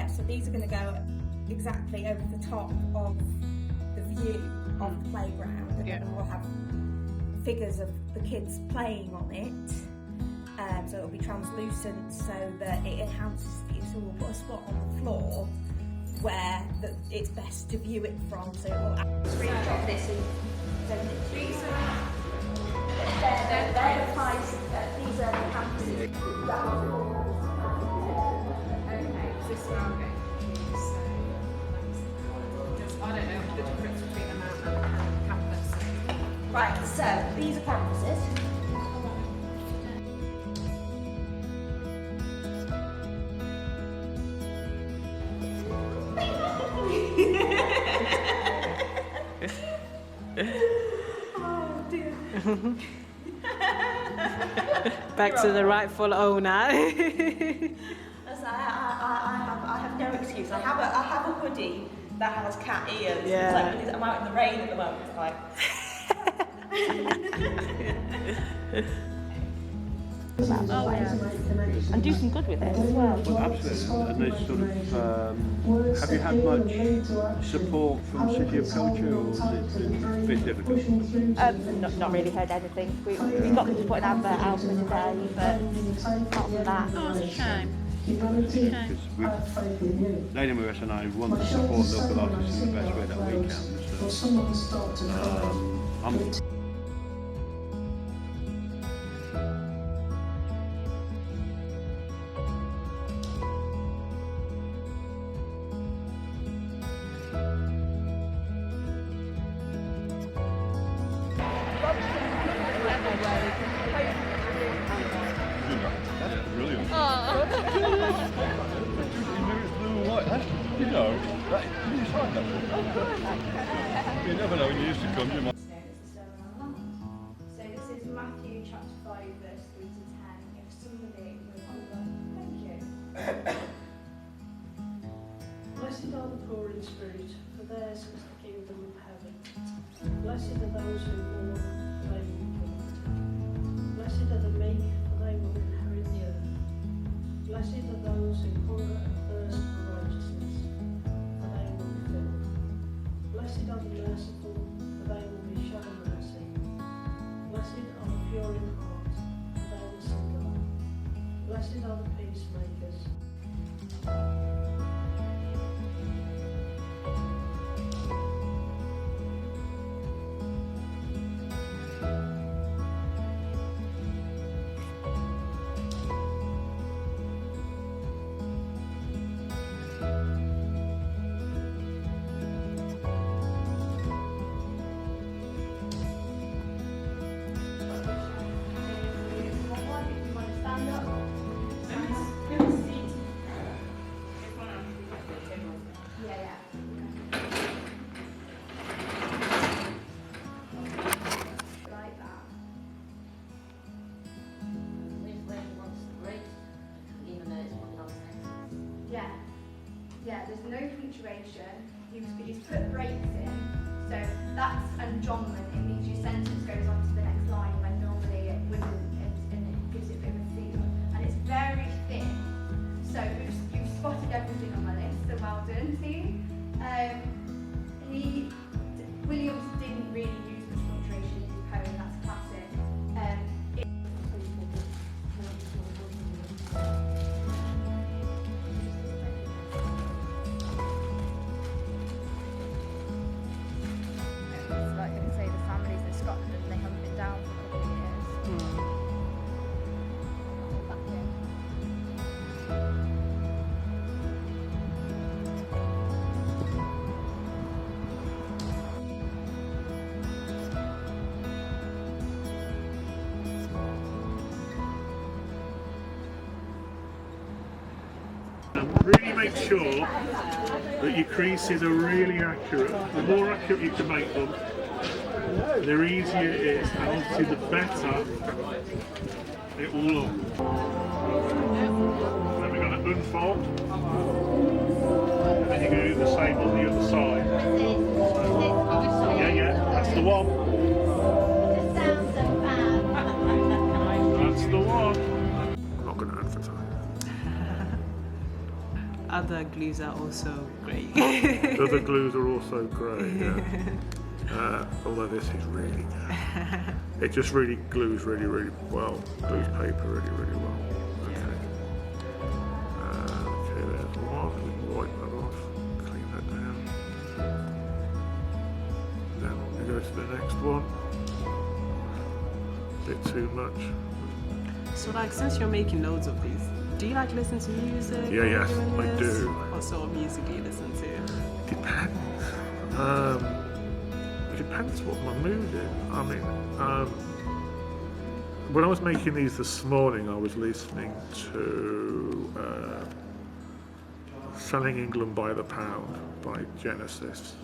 so these are going to go exactly over the top of the view of the playground, and then we'll have figures of the kids playing on it. So it'll be translucent so that it enhances the view. So we'll put a spot on the floor where it's best to view it from. So we'll screenshot this and send it to you. They're the price, these are the campuses. Okay, so this is where I'm going. I don't know the difference between them and campus. Right, so these are campuses. Oh dear. Back to the rightful owner. I have no excuse. I have a hoodie that has cat ears. Yeah. It's like, I'm out in the rain at the moment. It's like. Oh, yeah. And do some good with it as well. Well, absolutely. And there's sort of, have you had much support from City of Culture, or is it a bit difficult? Not really heard anything. We got them to put an advert out for today, but apart from that. Oh, it's a shame. Lady Marissa and I want to support local artists in the best way that we can. So, brilliant. You know, you signed that book. You never know when you used to come, you might. So this is Matthew chapter 5 verse 3 to 10. If somebody will thank you. Blessed are the poor in spirit, for theirs is the kingdom of heaven. Blessed are those who mourn, for they will be comforted. Blessed are the meek, for they will inherit the earth. Blessed are those who hunger and thirst for righteousness, for they will be filled. Blessed are the merciful, for they will be shown mercy. Blessed are the pure in heart, for they will see God. Blessed are the peacemakers. Yeah, there's no punctuation. He's put breaks in, so that's unjoinment. It means your sentence goes on to the next line when normally it wouldn't, and it gives it a bit of a feel. And it's very thin. So you've spotted everything on my list, so well done to you. Williams didn't really use much punctuation in his poem. That's classic. Really make sure that your creases are really accurate. The more accurate you can make them, the easier it is, and obviously the better it will look. Then we're going to unfold, and then you're going to do the same on the other side. Yeah, that's the one. That's the one. I'm not going to advertise. other glues are also great. The other glues are also great, yeah. Although this is really good. It just really glues really, really well. Glues paper really, really well. Okay. Okay, there's one. We can wipe that off. Clean that down. Then we go to the next one. Bit too much. So like, since you're making loads of these, do you like listen to music? Yeah, while yes, doing I this? do. What sort of music do you listen to? Depends. It depends what my mood is. I mean, when I was making these this morning, I was listening to Selling England by the Pound by Genesis.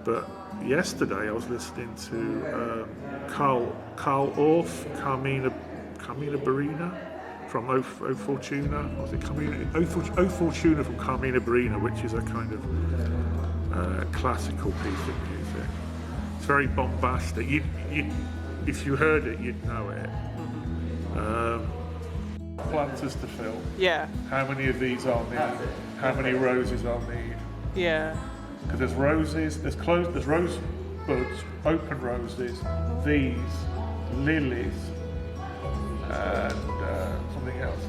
But yesterday I was listening to Carl Orff, Carmina Burina from O Fortuna. Was it Carmina? O Fortuna from Carmina Burina, which is a kind of classical piece of music. It's very bombastic. If you heard it, you'd know it. Planters to fill. Yeah. How many of these I'll need? How many roses I'll need? Yeah. Because there's roses, there's rose buds, open roses, these, lilies, and something else.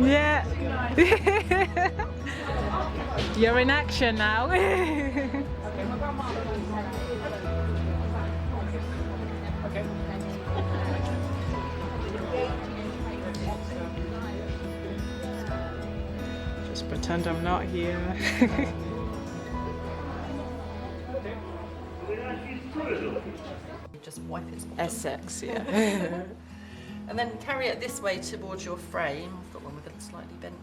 Yeah. You're in action now. Just pretend I'm not here. Just wipe it. Essex, yeah. And then carry it this way towards your frame. I've got one with it slightly bent.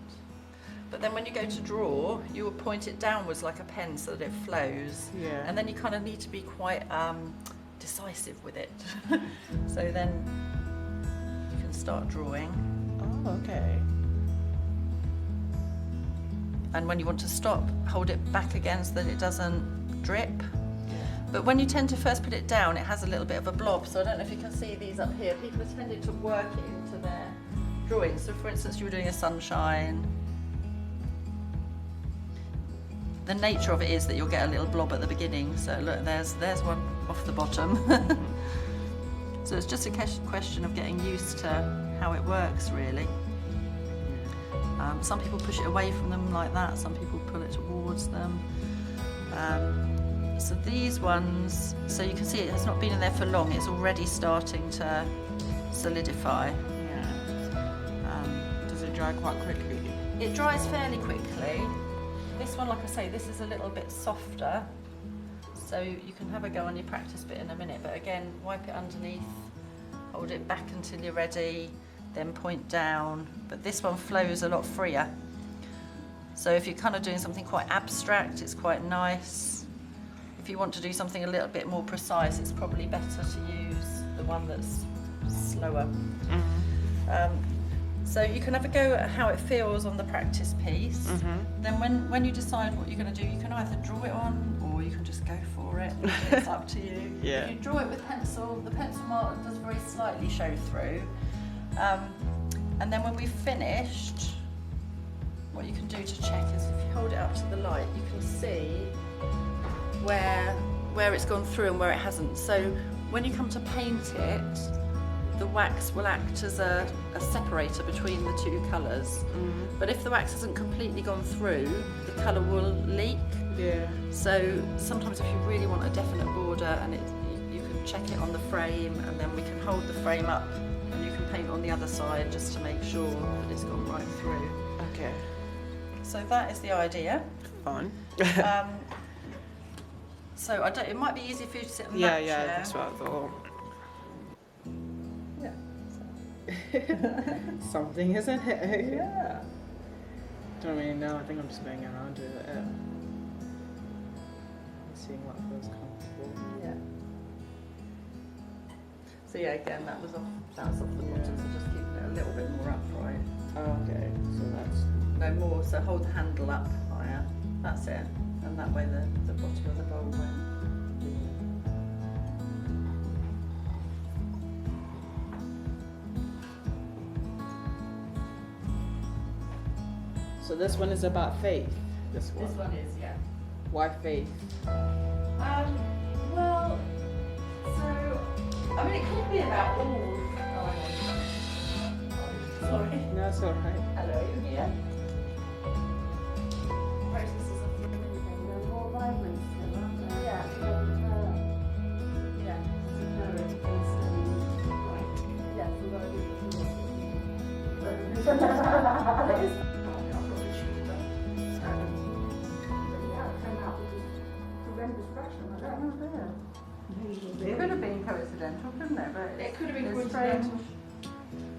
But then when you go to draw, you will point it downwards like a pen so that it flows. Yeah. And then you kind of need to be quite decisive with it. So then you can start drawing. Oh, okay. And when you want to stop, hold it back again so that it doesn't drip. But when you tend to first put it down, it has a little bit of a blob. So I don't know if you can see these up here. People have tended to work it into their drawings. So for instance, you were doing a sunshine. The nature of it is that you'll get a little blob at the beginning. So look, there's one off the bottom. So it's just a question of getting used to how it works, really. Some people push it away from them like that. Some people pull it towards them. So these ones, so you can see it has not been in there for long. It's already starting to solidify. Yeah. Does it dry quite quickly? It dries fairly quickly. This one, like I say, this is a little bit softer. So you can have a go on your practice bit in a minute. But again, wipe it underneath, hold it back until you're ready, then point down. But this one flows a lot freer. So if you're kind of doing something quite abstract, it's quite nice. If you want to do something a little bit more precise, it's probably better to use the one that's slower. So you can have a go at how it feels on the practice piece. Then when you decide what you're going to do, you can either draw it on or you can just go for it. It's up to you. Yeah. If you draw it with pencil, the pencil mark does very slightly show through. And then when we've finished, what you can do to check is if you hold it up to the light, you can see where it's gone through and where it hasn't. So when you come to paint it, the wax will act as a separator between the two colours. But if the wax hasn't completely gone through, the colour will leak. Yeah. So sometimes if you really want a definite border, and you can check it on the frame, and then we can hold the frame up and you can paint on the other side just to make sure that it's gone right through. Okay. So that is the idea. Fun. So it might be easier for you to sit on Yeah, that yeah, chair. that's what I thought. Something, isn't it? Yeah. Don't really know. I think I'm just going around it. Seeing what feels comfortable. Yeah. So yeah, again, that was off the bottom, so just keeping it a little bit more upright. Oh, okay. So that's. No more. So hold the handle up higher. That's it. And that way the bottom of the bowl won't. So this one is about faith. This one. This one is, yeah. Why faith? Well, so I mean, it could be about all. Sorry. No, it's all right. Hello, you here? Processes of everything. They're more vibrant still, aren't they? Yeah. Yeah. It could have been coincidental, couldn't it? But It could have been it's coincidental,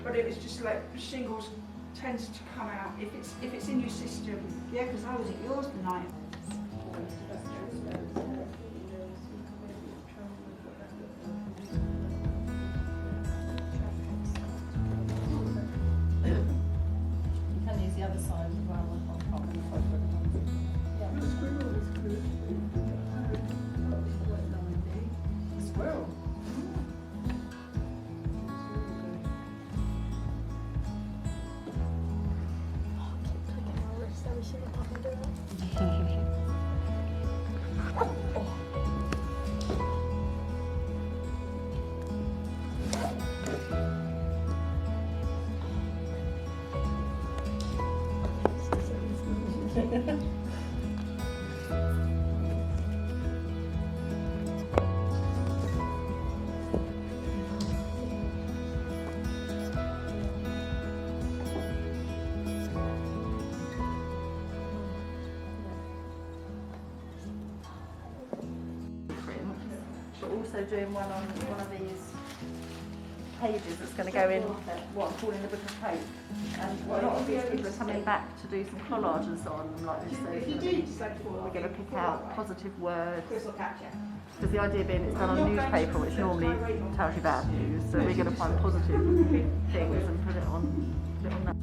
but it was just like shingles tends to come out if it's in your system. Yeah, because I was at yours tonight. You can use the other side as well. Squirrel. But also doing one on one of these pages that's going to go in what I'm calling the book of hope. And a lot of these people are coming back to do some collages on them like this. So we're going to pick out positive words. Because the idea being it's done on newspaper, which normally tells you bad news. So we're going to find positive things and put it on that.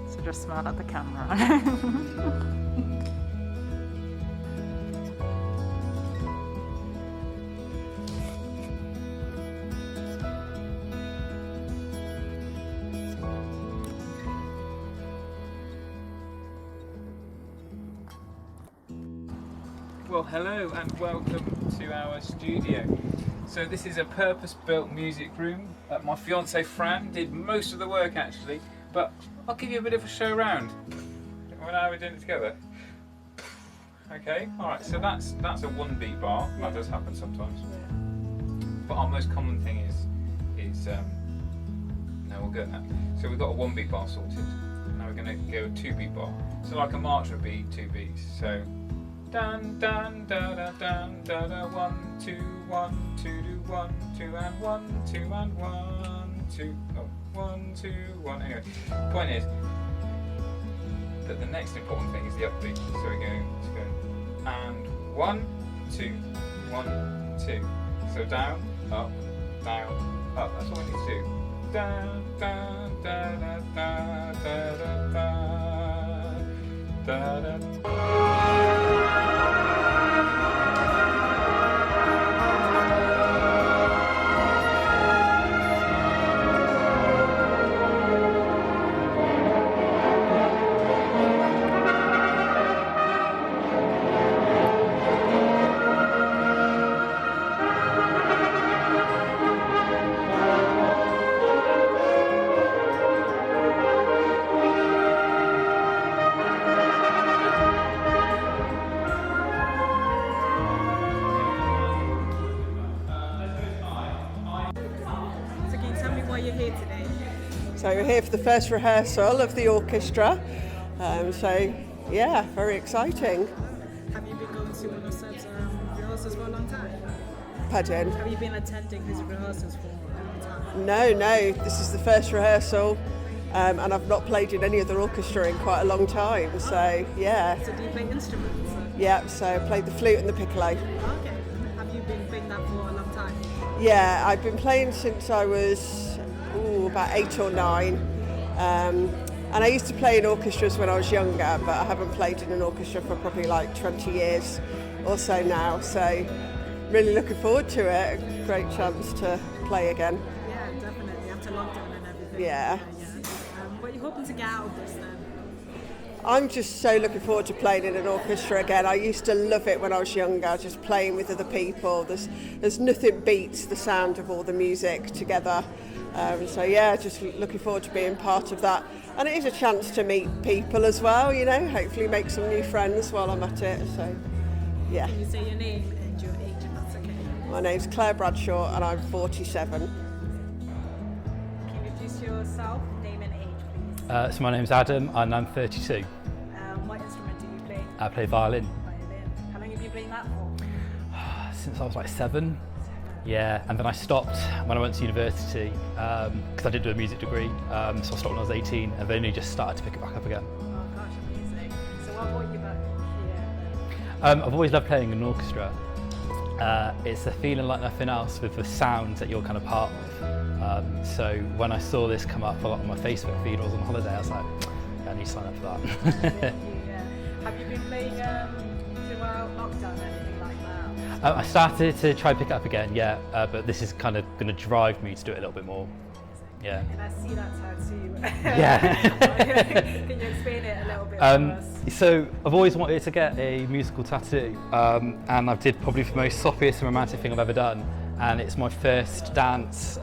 So just smile at the camera. Well, hello and welcome to our studio. So this is a purpose-built music room. My fiance Fran did most of the work actually, but I'll give you a bit of a show around. When are we doing it together? Okay, alright, so that's a 1-beat bar. That does happen sometimes. But our most common thing is no, we'll go with that. So we've got a 1-beat bar sorted. Now we're going to go a 2-beat bar. So like a march would be 2 beats. So dun dun da da dun da da 1 2 1 2 1 2 and 1 2 and 1 2 1 2 1. Anyway, point is that the next important thing is the upbeat. So we're going to go and 1, 2, 1, 2. So down, up, down, up. That's all we need to do. Down, down, da da da da da da da. So we're here for the first rehearsal of the orchestra. So yeah, very exciting. Have you been going to rehearsals for a long time? Pardon? Have you been attending his rehearsals for a long time? No, this is the first rehearsal, and I've not played in any other orchestra in quite a long time. So yeah. So do you play instruments? Yeah, so I played the flute and the piccolo. Okay. Have you been playing that for a long time? Yeah, I've been playing since I was about 8 or 9. And I used to play in orchestras when I was younger, but I haven't played in an orchestra for probably like 20 years or so now. So really looking forward to it. Great chance to play again. Yeah, definitely. After lockdown and everything. Yeah. What are you hoping to get out of this then? I'm just so looking forward to playing in an orchestra again. I used to love it when I was younger, just playing with other people. There's nothing beats the sound of all the music together. So yeah, just looking forward to being part of that. And it is a chance to meet people as well, you know, hopefully make some new friends while I'm at it. So yeah. Can you say your name and your age if that's okay? My name's Claire Bradshaw and I'm 47. Can you introduce yourself, name and age please? So my name's Adam and I'm 32. What instrument do you play? I play violin. Violin. How long have you been playing that for? Since I was like 7. Yeah, and then I stopped when I went to university because I did do a music degree. So I stopped when I was 18 and then only just started to pick it back up again. Oh gosh, amazing. So what brought you back here? I've always loved playing in an orchestra. It's a feeling like nothing else with the sounds that you're kind of part of. So when I saw this come up a lot on my Facebook feed, I was on holiday, I was like, yeah, I need to sign up for that. Have you been playing throughout lockdown or anything like that? I started to try to pick it up again, yeah, but this is kind of going to drive me to do it a little bit more. Yeah. And I see that tattoo. Yeah. Can you explain it a little bit for us? So I've always wanted to get a musical tattoo, and I did probably the most soppiest and romantic thing I've ever done, and it's my first dance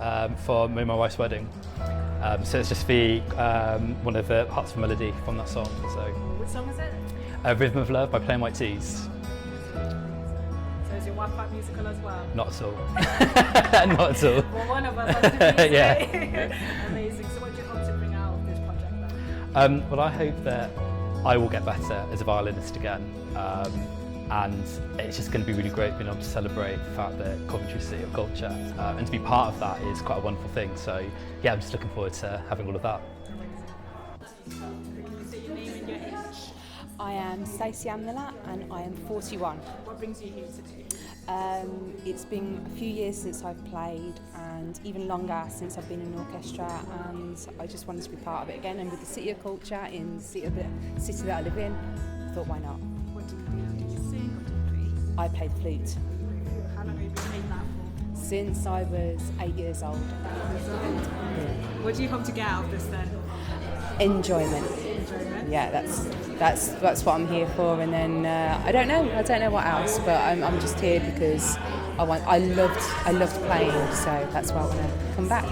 for me and my wife's wedding. So it's just one of the parts of the melody from that song. So. Which song is it? Rhythm of Love by Plain White Tees. So is your wife quite musical as well? Not at all. Not at all. Well, one of us has to be. Yeah. Amazing. So what do you hope to bring out of this project then? Well, I hope that I will get better as a violinist again. And it's just going to be really great being able to celebrate the fact that Coventry is a city of culture. And to be part of that is quite a wonderful thing. So yeah, I'm just looking forward to having all of that. I am Stacey Amnillat and I am 41. What brings you here today? It's been a few years since I've played and even longer since I've been in an orchestra, and I just wanted to be part of it again, and with the city of culture in the city that I live in, I thought why not? What do you do? Do you sing or do you play? I play the flute. How long have you been playing that for? Since I was 8 years old. What do you hope to get out of this then? Enjoyment. Yeah, that's what I'm here for, and then I don't know what else, but I'm just here because I loved playing, so that's why I want to come back.